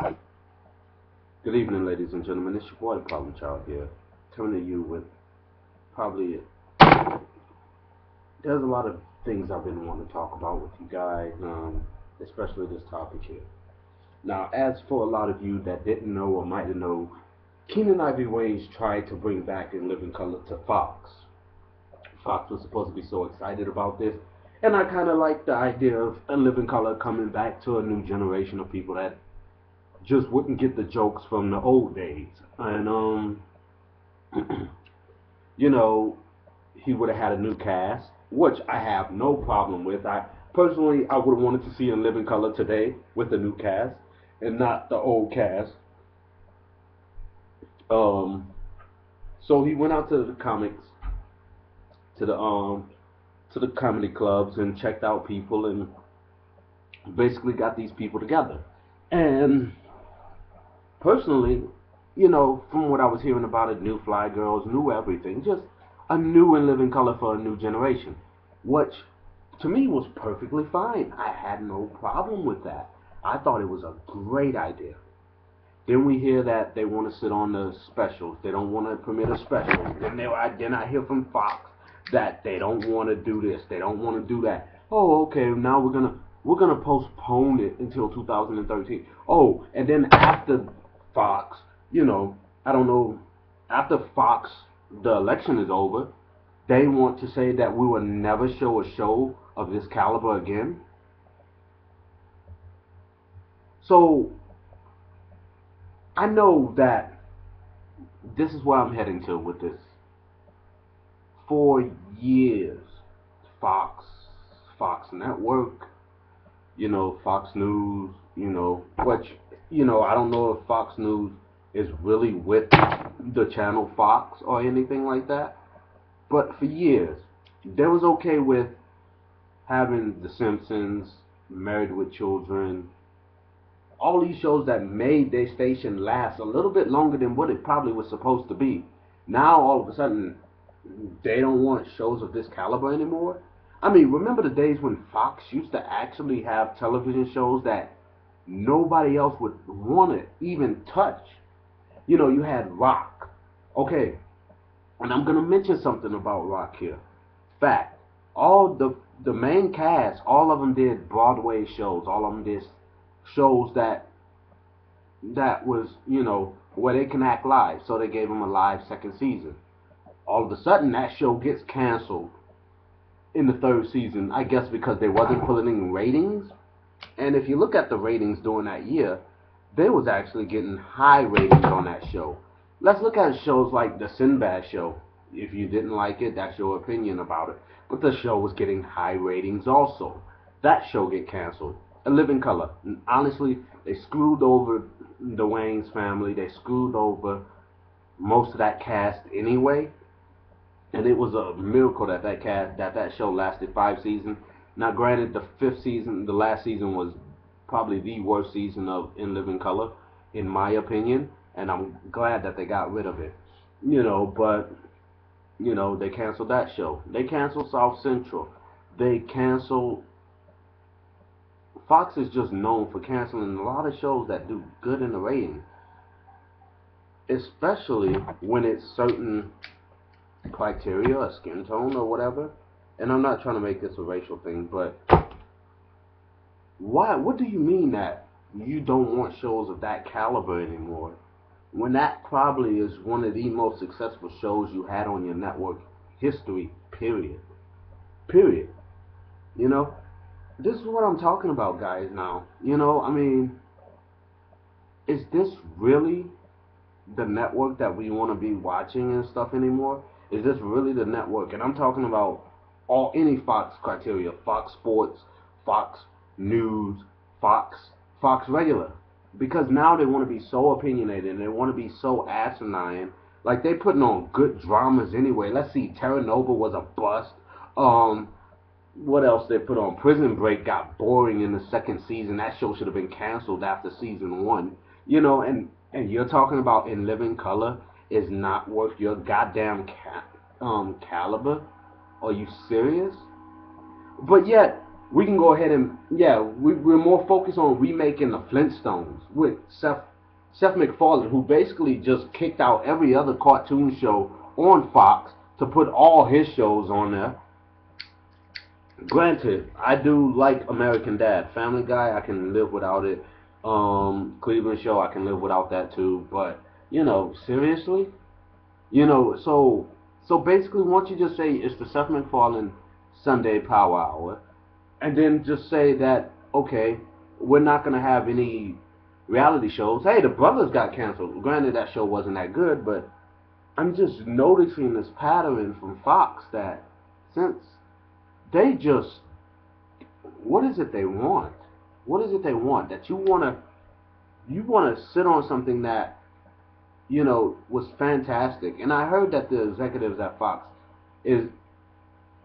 Good evening, ladies and gentlemen. It's your boy, the Problem Child here, coming to you with probably. There's a lot of things I've been wanting to talk about with you guys, especially this topic here. Now, as for a lot of you that didn't know or might have known, Keenan Ivory Wayans tried to bring back In Living Color to Fox. Fox was supposed to be so excited about this, and I kind of like the idea of In Living Color coming back to a new generation of people that just wouldn't get the jokes from the old days. And you know, he would have had a new cast, which I have no problem with. I would have wanted to see In Living Color today with the new cast and not the old cast. Um, so he went out to the comics, to the comedy clubs, and checked out people and basically got these people together. And personally, from what I was hearing about it, new Fly Girls, new everything, just a new and living color for a new generation, which to me was perfectly fine. I had no problem with that. I thought it was a great idea. Then we hear that they want to sit on the specials. They don't want to permit a special. Then I hear from Fox that they don't want to do this. They don't want to do that. Oh, okay. Now we're gonna postpone it until 2013. Oh, and then after Fox, I don't know. After Fox, the election is over. They want to say that we will never show a show of this caliber again. So I know that this is where I'm heading to with this. For years, Fox, Fox Network, Fox News, which, I don't know if Fox News is really with the channel Fox or anything like that. But for years, they was okay with having The Simpsons, Married with Children, all these shows that made their station last a little bit longer than what it probably was supposed to be. Now all of a sudden they don't want shows of this caliber anymore. I mean, remember the days when Fox used to actually have television shows that nobody else would want to even touch? You had Rock. Okay, and I'm gonna mention something about Rock here. Fact, all the main cast, all of them did Broadway shows. All of them did shows that was, where they can act live. So they gave them a live second season. All of a sudden, that show gets canceled in the third season. I guess because they wasn't pulling in ratings. And if you look at the ratings during that year, they was actually getting high ratings on that show. Let's look at shows like The Sinbad Show. If you didn't like it, that's your opinion about it. But the show was getting high ratings also. That show get canceled. A Living Color. And honestly, they screwed over the Wayans family. They screwed over most of that cast anyway. And it was a miracle that show lasted 5 seasons. Now, granted, the fifth season, the last season, was probably the worst season of In Living Color, in my opinion, and I'm glad that they got rid of it. But they canceled that show. They canceled South Central. They canceled. Fox is just known for canceling a lot of shows that do good in the ratings, especially when it's certain criteria, a skin tone or whatever. And I'm not trying to make this a racial thing, but why? What do you mean that you don't want shows of that caliber anymore? When that probably is one of the most successful shows you had on your network history, period. Period. You know? This is what I'm talking about, guys, now. I mean, is this really the network that we want to be watching and stuff anymore? Is this really the network? And I'm talking about any Fox criteria, Fox Sports, Fox News, Fox Regular. Because now they want to be so opinionated and they want to be so asinine. Like, they putting on good dramas anyway. Let's see, Terra Nova was a bust. What else they put on? Prison Break got boring in the second season. That show should have been canceled after season one. And you're talking about In Living Color is not worth your goddamn caliber? Are you serious? But yet, we can go ahead and yeah, we're more focused on remaking the Flintstones with Seth MacFarlane, who basically just kicked out every other cartoon show on Fox to put all his shows on there. Granted, I do like American Dad, Family Guy. I can live without it. Cleveland Show, I can live without that too. But seriously, so basically, once you just say it's the Seth MacFarlane Sunday Power Hour, and then just say that okay, we're not gonna have any reality shows. Hey, the Brothers got canceled. Granted, that show wasn't that good, but I'm just noticing this pattern from Fox that since they just, what is it they want? What is it they want? That you wanna sit on something that was fantastic. And I heard that the executives at Fox is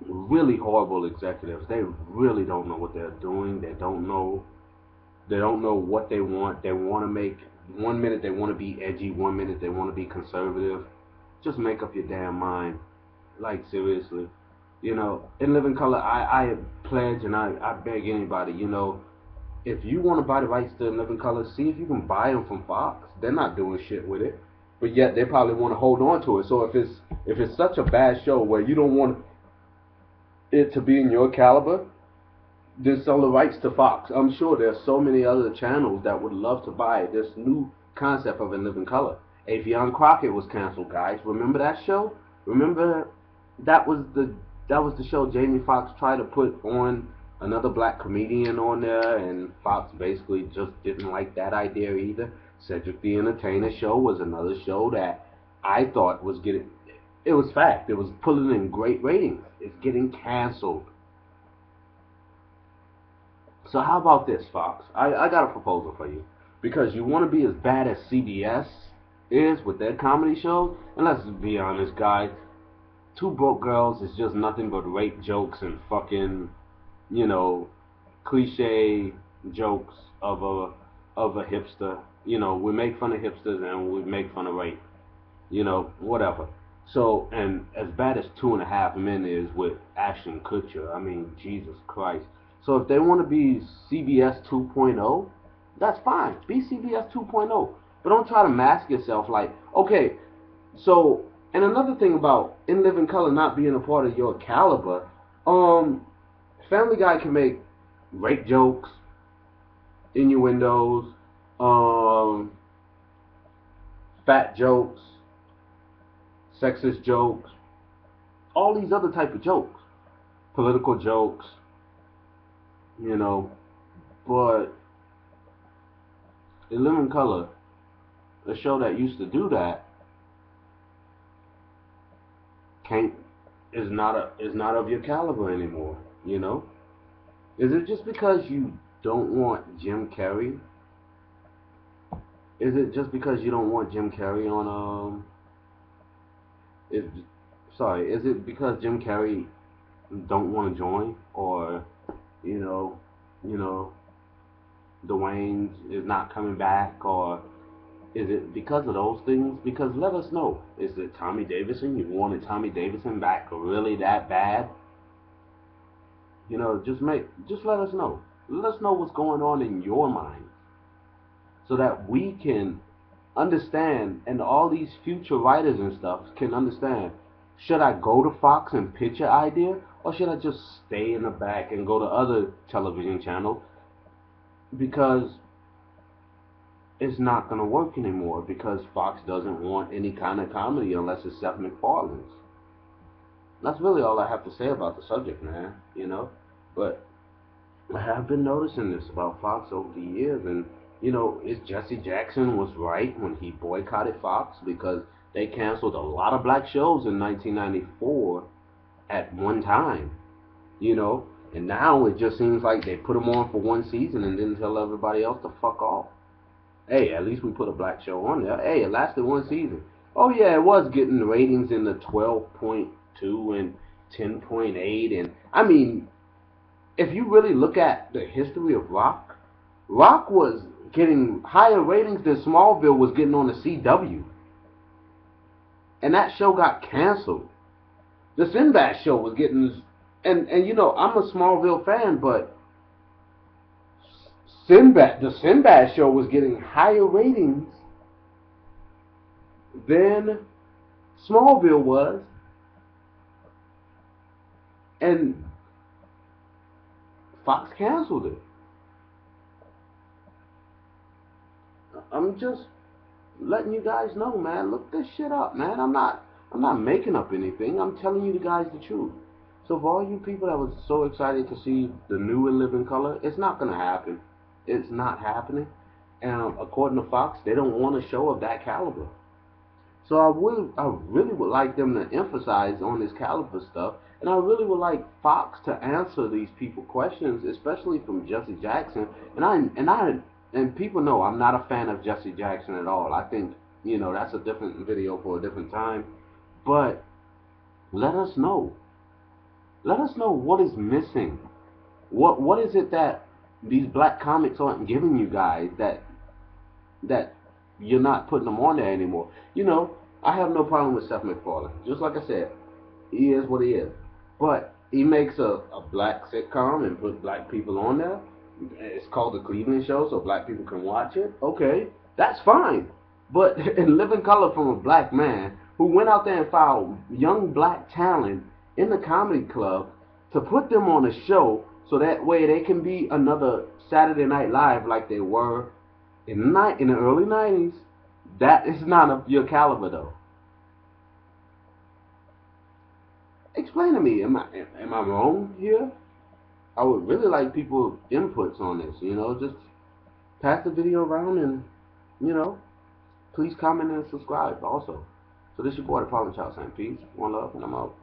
really horrible executives. They really don't know what they're doing. They don't know what they want. They want to make, one minute they want to be edgy, one minute they want to be conservative. Just make up your damn mind. Like seriously. In Living Color, I pledge and I beg anybody, if you want to buy the rights to In Living Color, see if you can buy them from Fox. They're not doing shit with it, but yet they probably want to hold on to it. So if it's such a bad show where you don't want it to be in your caliber, then sell the rights to Fox. I'm sure there's so many other channels that would love to buy this new concept of In Living Color. Avion Crockett was canceled, guys. Remember that show? Remember that was the show Jamie Foxx tried to put on another black comedian on there, and Fox basically just didn't like that idea either. Cedric the Entertainer show was another show that I thought was getting, it was fact, it was pulling in great ratings. It's getting canceled. So how about this, Fox? I got a proposal for you. Because you want to be as bad as CBS is with their comedy shows, and let's be honest, guys, Two Broke Girls is just nothing but rape jokes and fucking, cliche jokes of a hipster. We make fun of hipsters and we make fun of rape. Whatever. So, and as bad as Two and a Half Men is with Ashton Kutcher, I mean, Jesus Christ. So if they want to be CBS 2.0, that's fine. Be CBS 2.0. But don't try to mask yourself like, okay, so, and another thing about In Living Color not being a part of your caliber, Family Guy can make rape jokes, innuendos, fat jokes, sexist jokes, all these other type of jokes, political jokes, but In Living Color, a show that used to do that, is not of your caliber anymore. Is it just because you don't want Jim Carrey? Is it just because you don't want Jim Carrey on is it because Jim Carrey don't want to join, or you know Dwayne is not coming back, or is it because of those things? Because let us know. Is it Tommy Davidson? You wanted Tommy Davidson back really that bad? Just let us know. Let us know what's going on in your mind, so that we can understand, and all these future writers and stuff can understand. Should I go to Fox and pitch an idea, or should I just stay in the back and go to other television channels? Because it's not going to work anymore, because Fox doesn't want any kind of comedy unless it's Seth MacFarlane's. That's really all I have to say about the subject, man. But I have been noticing this about Fox over the years, and Jesse Jackson was right when he boycotted Fox, because they canceled a lot of black shows in 1994 at one time, and now it just seems like they put them on for one season and then tell everybody else to fuck off. Hey, at least we put a black show on there. Hey, it lasted one season. Oh yeah, it was getting ratings in the 12.2 and 10.8, and I mean, if you really look at the history of Rock was getting higher ratings than Smallville was getting on the CW. And that show got canceled. The Sinbad show was getting, and I'm a Smallville fan, but The Sinbad show was getting higher ratings than Smallville was, and Fox canceled it. I'm just letting you guys know, man. Look this shit up, man. I'm not making up anything. I'm telling you the guys the truth. So for all you people that was so excited to see the new and Living Color, it's not gonna happen. It's not happening. And according to Fox, they don't want a show of that caliber. So I really would like them to emphasize on this caliber stuff, and I really would like Fox to answer these people questions, especially from Jesse Jackson. And people know I'm not a fan of Jesse Jackson at all. I think that's a different video for a different time. But let us know. Let us know what is missing. What is it that these black comics aren't giving you guys that you're not putting them on there anymore. I have no problem with Seth MacFarlane. Just like I said, he is what he is. But he makes a black sitcom and put black people on there. It's called The Cleveland Show, so black people can watch it. Okay, that's fine. But in Living Color from a black man who went out there and found young black talent in the comedy club to put them on a show so that way they can be another Saturday Night Live like they were in the early '90s. That is not of your caliber, though. Explain to me, am I wrong here? I would really like people inputs on this. Just pass the video around and you know, please comment and subscribe also. So this is your boy, the Problem Child, saying peace, one love, and I'm out.